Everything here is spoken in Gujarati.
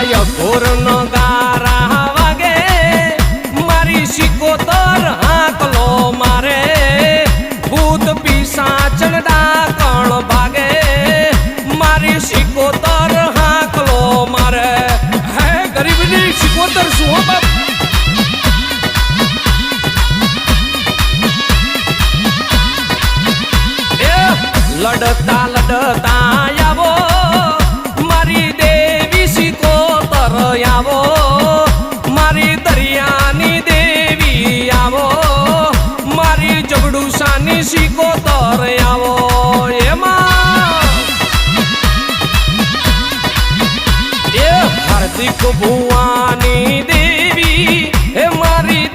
થાય ઘોરનો ગારા વાગે મારી સિકોતર હાકલો મારે ભૂત પિશાચન ડાકણ ભાગે મારી સિકોતર હાકલો મારે હે ગરીબની સિકોતર શું હો બાપ લડતા લડતા આવો મારી દેવી સિકોતર આવો મારી દરિયાની દેવી આવો મારી જગડુસાની સિકોતર આવો એમાં એ હાર્દિક ભુવાની દેવી હે મારી